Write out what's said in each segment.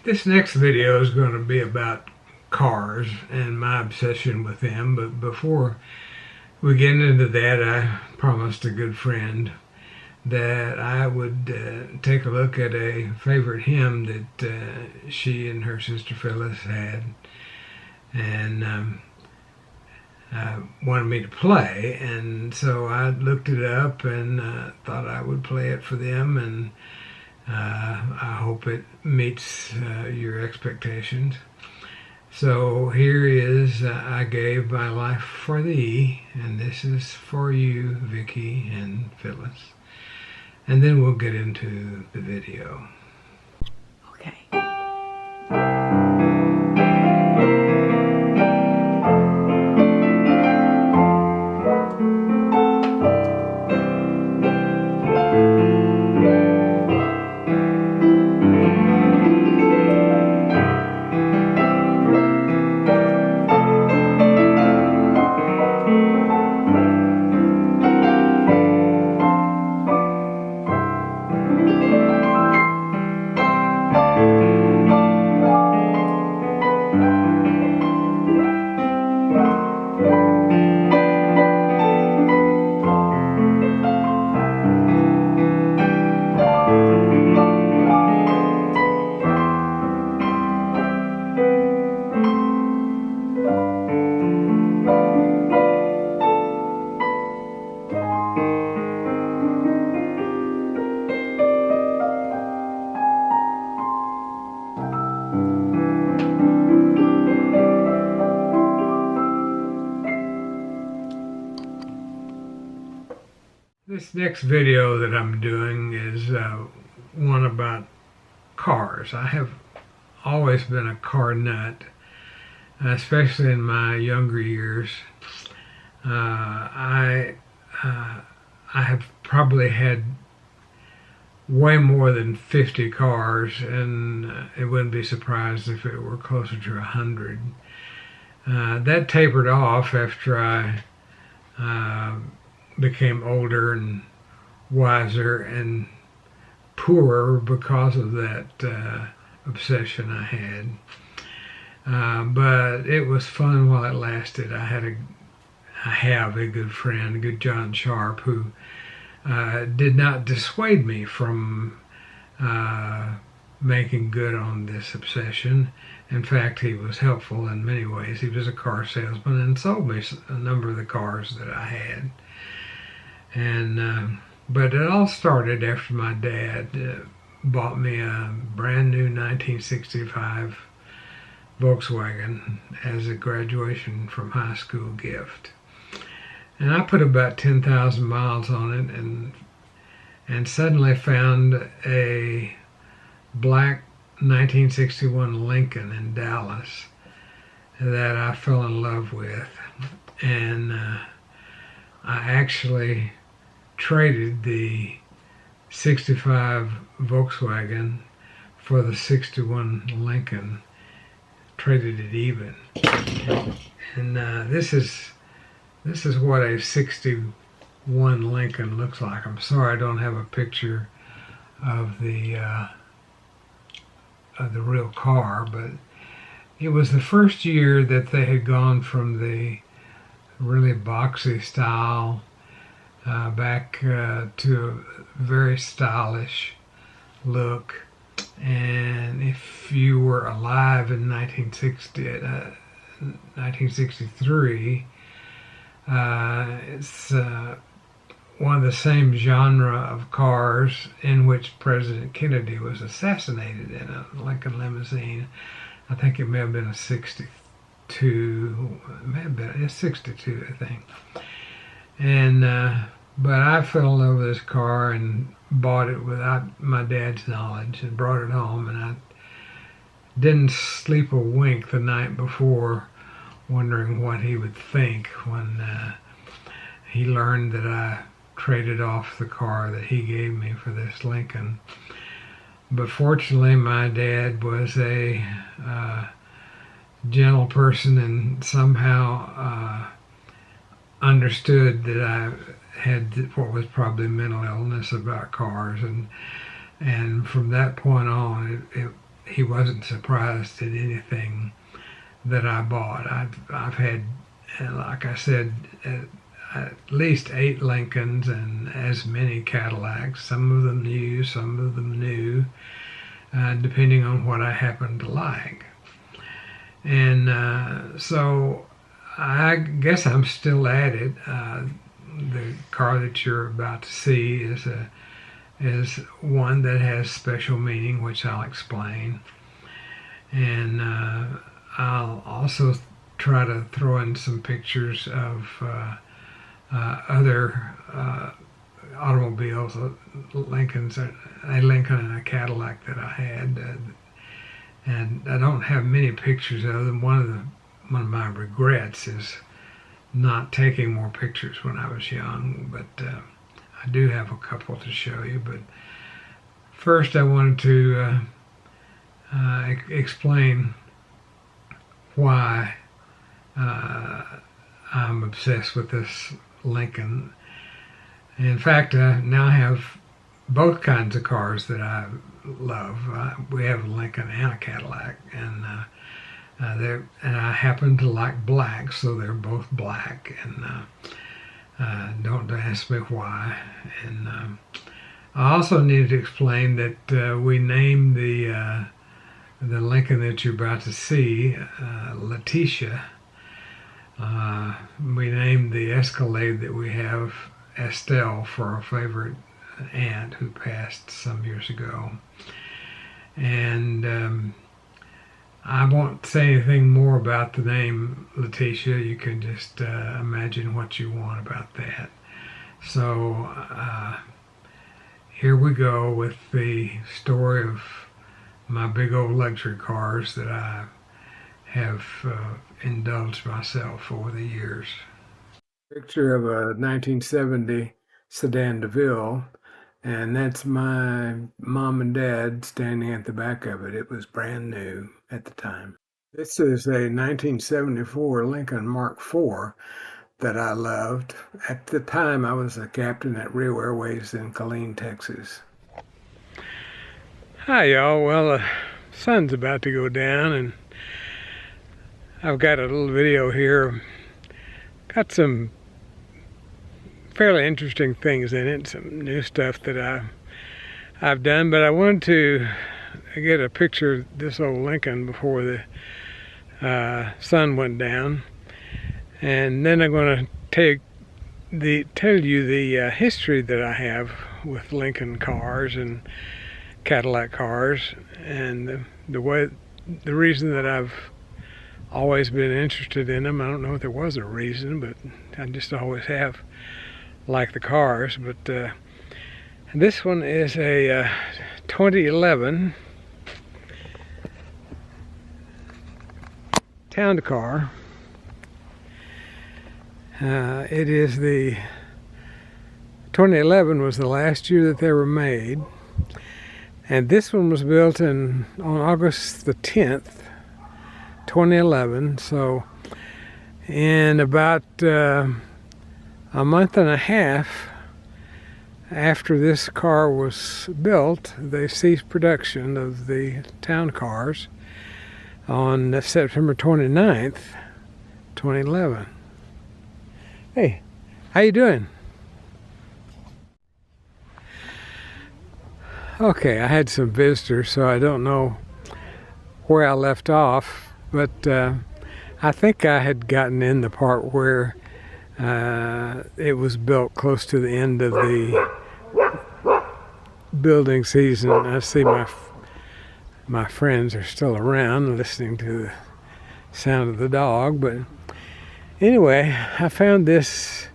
This next video is going to be about cars and my obsession with them, but before we get into that, I promised a good friend that I would take a look at a favorite hymn that she and her sister Phyllis had, and wanted me to play, and so I looked it up and thought I would play it for them, and I hope it meets your expectations. So here is I Gave My Life for Thee, and this is for you, Vicky and Phyllis. And then we'll get into the video. Okay. This next video that I'm doing is one about cars. I have always been a car nut, especially in my younger years. I have probably had way more than 50 cars, and it wouldn't be surprised if it were closer to 100. That tapered off after I became older and wiser and poorer because of that obsession I had. But it was fun while it lasted. I have a good friend, good John Sharp, who did not dissuade me from making good on this obsession. In fact, he was helpful in many ways. He was a car salesman and sold me a number of the cars that I had. And but it all started after my dad bought me a brand new 1965 Volkswagen as a graduation from high school gift. And I put about 10,000 miles on it, and suddenly found a black 1961 Lincoln in Dallas that I fell in love with. And I actually traded the 65 Volkswagen for the 61 Lincoln, traded it even. And this is what a 61 Lincoln looks like. I'm sorry I don't have a picture of the real car, but it was the first year that they had gone from the really boxy style back to a very stylish look. And if you were alive in 1963, it's one of the same genre of cars in which President Kennedy was assassinated in a Lincoln limousine. I think it may have been a 62, it may have been a 62, I think. And but I fell in love with this car and bought it without my dad's knowledge and brought it home, and I didn't sleep a wink the night before, wondering what he would think when he learned that I traded off the car that he gave me for this Lincoln. But fortunately, my dad was a gentle person and somehow understood that I had what was probably mental illness about cars, and from that point on, he wasn't surprised at anything that I bought. I've had, like I said, at least 8 Lincolns and as many Cadillacs. Some of them used, some of them new, depending on what I happen to like. And so I guess I'm still at it. The car that you're about to see is one that has special meaning, which I'll explain. And I'll also try to throw in some pictures of other automobiles, Lincolns, a Lincoln and a Cadillac that I had. And I don't have many pictures of them. One of my regrets is not taking more pictures when I was young, but I do have a couple to show you. But first I wanted to explain why I'm obsessed with this Lincoln. In fact, I now have both kinds of cars that I love. We have a Lincoln and a Cadillac, and I happen to like black, so they're both black. And don't ask me why. And I also needed to explain that we named the Lincoln that you're about to see Letitia. We named the Escalade that we have Estelle for our favorite aunt who passed some years ago. And I won't say anything more about the name Letitia. You can just imagine what you want about that. So here we go with the story of my big old luxury cars that I have indulged myself over the years. Picture of a 1970 Sedan DeVille, and that's my mom and dad standing at the back of it. It was brand new at the time. This is a 1974 Lincoln Mark IV that I loved. At the time, I was a captain at Rio Airways in Killeen, Texas. Hi, y'all. Well, the sun's about to go down, and I've got a little video here. Got some fairly interesting things in it, some new stuff that I've done, but I wanted to get a picture of this old Lincoln before the sun went down, and then I'm going to tell you the history that I have with Lincoln cars and Cadillac cars, and the reason that I've always been interested in them. I don't know if there was a reason, but I just always have liked the cars. But this one is a 2011 town car. It is the 2011 was the last year that they were made, and this one was built on August the 10th, 2011. So in about a month and a half after this car was built, they ceased production of the town cars on September 29th, 2011. Hey, how you doing? Okay, I had some visitors, so I don't know where I left off, but I think I had gotten in the part where it was built close to the end of the building season. I see my friends are still around listening to the sound of the dog, but anyway, I found this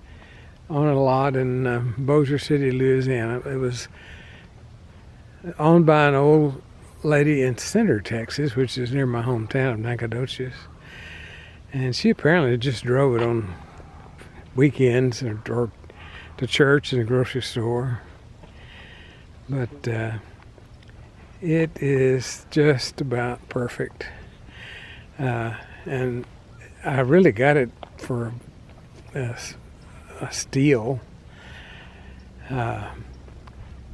on a lot in Bossier City, Louisiana. It was owned by an old lady in Center, Texas, which is near my hometown of Nacogdoches. And she apparently just drove it on weekends or to church and the grocery store. But it is just about perfect. And I really got it for a steal.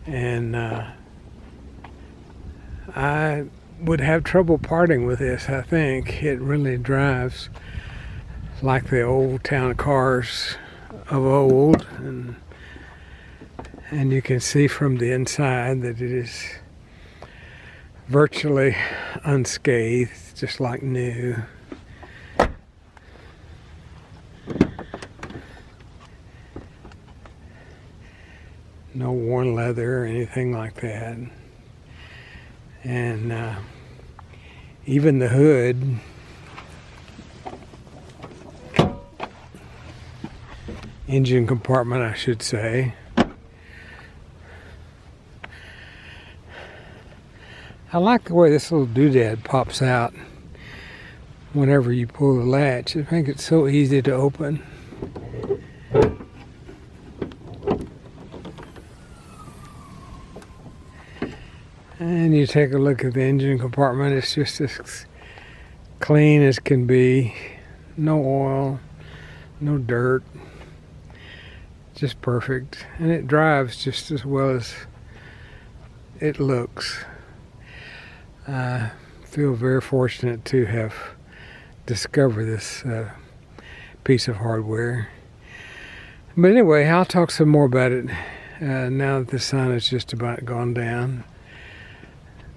And I would have trouble parting with this. I think it really drives like the old town cars of old, and you can see from the inside that it is virtually unscathed, just like new. No worn leather or anything like that. And even the hood engine compartment, I should say, I like the way this little doodad pops out whenever you pull the latch. I think it's so easy to open. And you take a look at the engine compartment. It's just as clean as can be. No oil, no dirt. Just perfect. And it drives just as well as it looks. I feel very fortunate to have discovered this piece of hardware. But anyway, I'll talk some more about it now that the sun has just about gone down.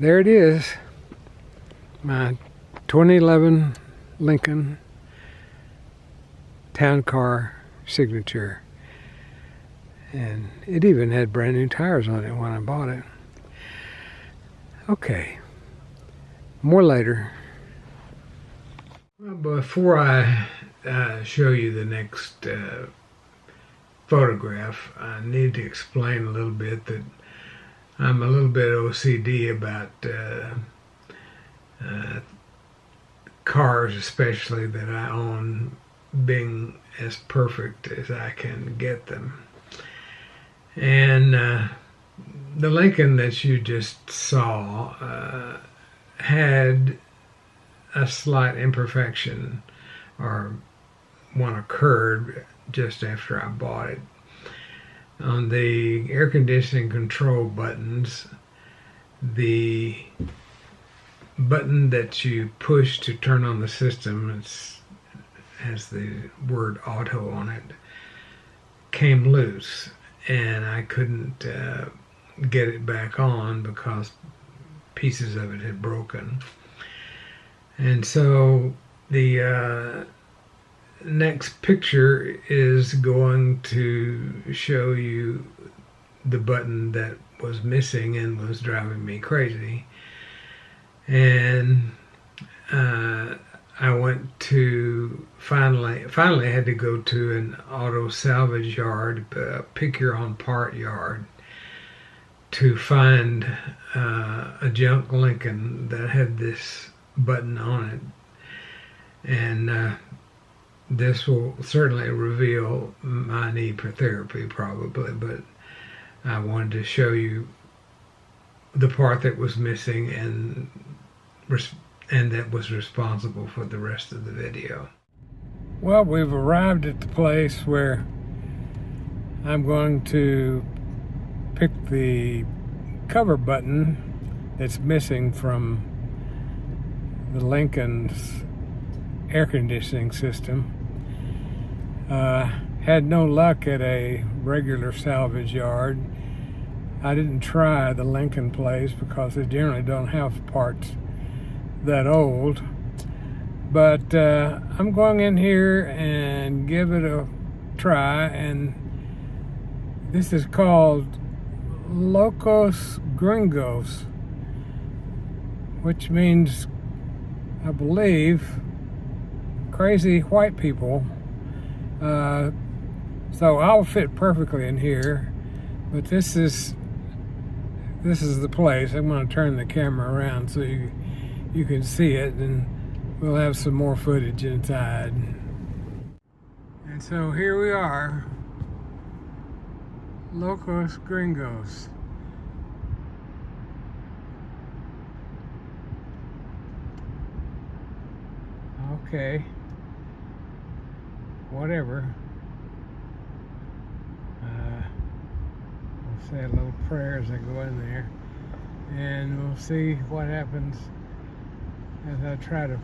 There it is, my 2011 Lincoln Town Car Signature. And it even had brand new tires on it when I bought it. Okay, more later. Well, before I show you the next photograph, I need to explain a little bit that I'm a little bit OCD about cars, especially that I own, being as perfect as I can get them. And the Lincoln that you just saw had a slight imperfection, or one occurred just after I bought it. On the air conditioning control buttons, the button that you push to turn on the system has the word auto on it, came loose, and I couldn't get it back on because pieces of it had broken. And so the next picture is going to show you the button that was missing and was driving me crazy. And I went to finally had to go to an auto salvage yard, pick your own part yard, to find a junk Lincoln that had this button on it. And this will certainly reveal my need for therapy, probably, but I wanted to show you the part that was missing and that was responsible for the rest of the video. Well, we've arrived at the place where I'm going to pick the cover button that's missing from the Lincoln's air conditioning system. Had no luck at a regular salvage yard. I didn't try the Lincoln place because they generally don't have parts that old. But I'm going in here and give it a try, and this is called Locos Gringos, which means, I believe, crazy white people. So I'll fit perfectly in here, but this is the place. I'm going to turn the camera around so you can see it, and we'll have some more footage inside. And so here we are, Locos Gringos. Okay, whatever. I'll say a little prayer as I go in there, and we'll see what happens as I try to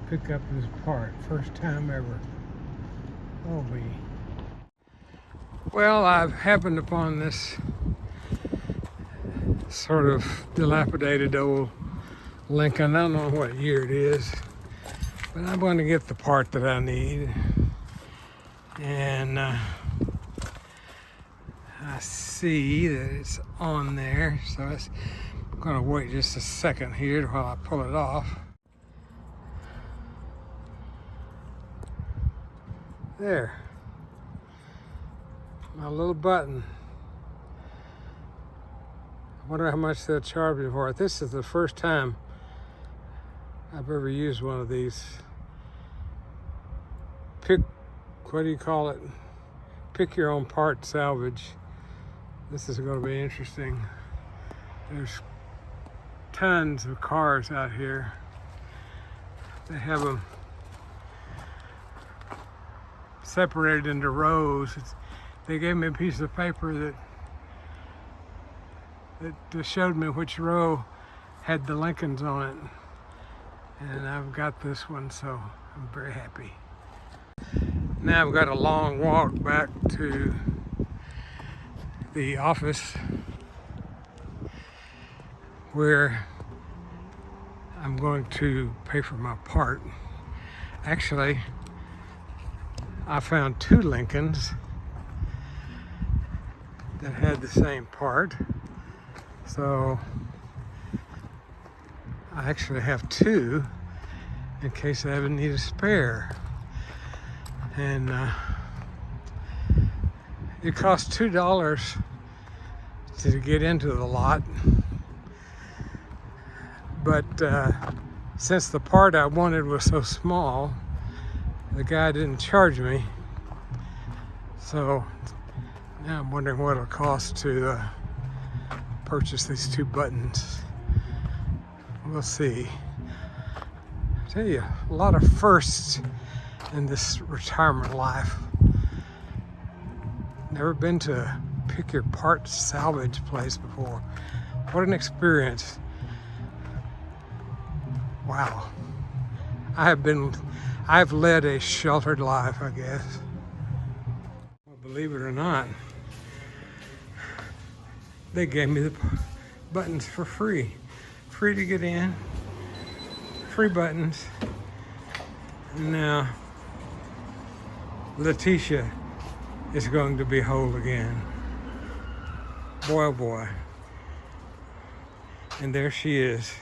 pick up this part. First time ever. Oh me. Well, I've happened upon this sort of dilapidated old Lincoln. I don't know what year it is, but I'm going to get the part that I need. And I see that it's on there, so I'm going to wait just a second here while I pull it off. There. My little button. I wonder how much they'll charge me for it. This is the first time I've ever used one of these. What do you call it? Pick your own part salvage. This is going to be interesting. There's tons of cars out here. They have them separated into rows. They gave me a piece of paper that showed me which row had the Lincolns on it. And I've got this one, so I'm very happy. Now I've got a long walk back to the office where I'm going to pay for my part. Actually, I found two Lincolns that had the same part. So I actually have two in case I ever need a spare. And it costs $2 to get into the lot. But since the part I wanted was so small, the guy didn't charge me. So now I'm wondering what it'll cost to purchase these two buttons. We'll see. I tell you, a lot of firsts in this retirement life. Never been to a pick your parts salvage place before. What an experience. Wow. I've led a sheltered life, I guess. Well, believe it or not, they gave me the buttons for free. Free to get in, free buttons. And now Letitia is going to be whole again. Boy, oh boy. And there she is,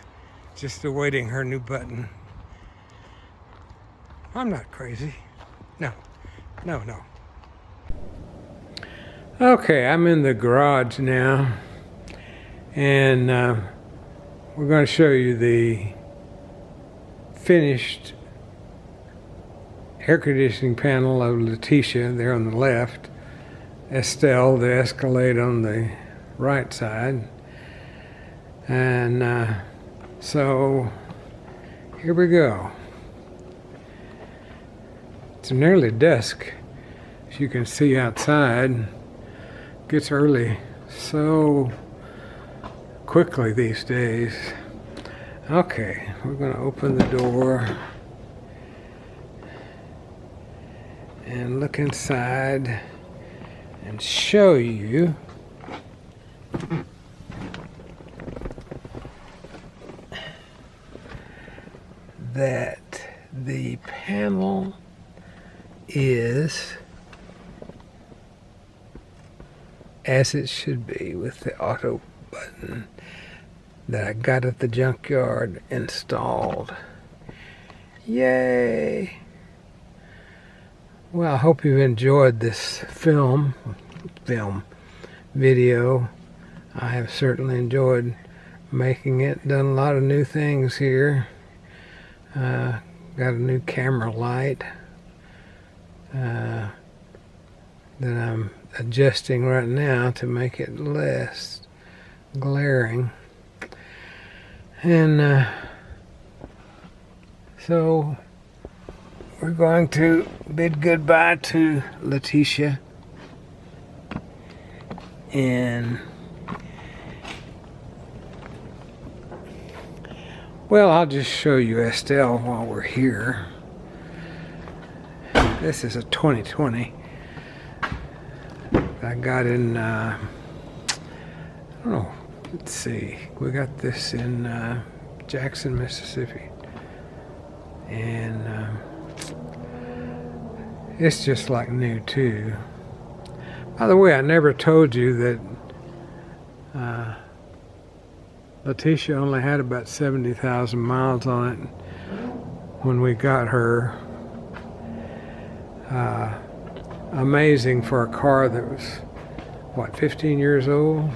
just awaiting her new button. I'm not crazy. No. Okay, I'm in the garage now, and we're going to show you the finished air conditioning panel of Letitia there on the left, Estelle, the Escalade on the right side. And so here we go. It's nearly dusk, as you can see outside. It gets early so quickly these days. Okay, we're going to open the door and look inside and show you that the panel is as it should be, with the auto button that I got at the junkyard installed. Yay! Well, I hope you've enjoyed this video. I have certainly enjoyed making it. Done a lot of new things here. Got a new camera light that I'm adjusting right now to make it less glaring. And so we're going to bid goodbye to Letitia, and Well, I'll just show you Estelle while we're here. This is a 2020. I got in, I don't know, let's see. We got this in Jackson, Mississippi. And it's just like new too. By the way, I never told you that Letitia only had about 70,000 miles on it when we got her. Amazing for a car that was, what, 15 years old?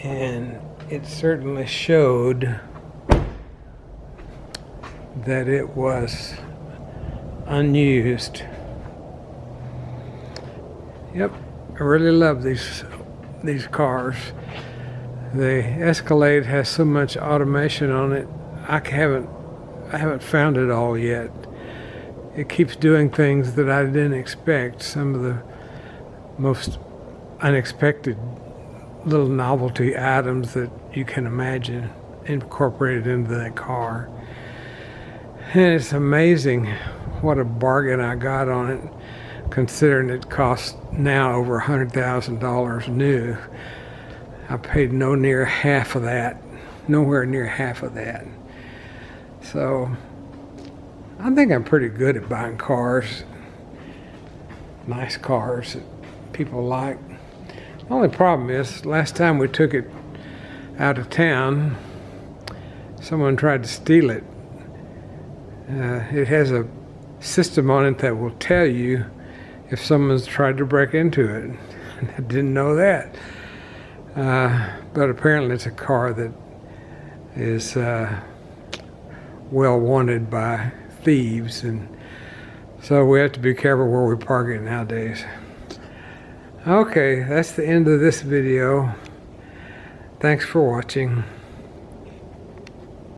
And it certainly showed that it was unused. Yep, I really love these cars. The Escalade has so much automation on it. I haven't found it all yet. It keeps doing things that I didn't expect. Some of the most unexpected little novelty items that you can imagine incorporated into that car. And it's amazing what a bargain I got on it, considering it costs now over $100,000 new. I paid nowhere near half of that. So I think I'm pretty good at buying cars, nice cars that people like. The only problem is, last time we took it out of town, someone tried to steal it. It has a system on it that will tell you if someone's tried to break into it. I didn't know that. But apparently it's a car that is well wanted by thieves, and so we have to be careful where we park it nowadays. Okay, that's the end of this video. Thanks for watching.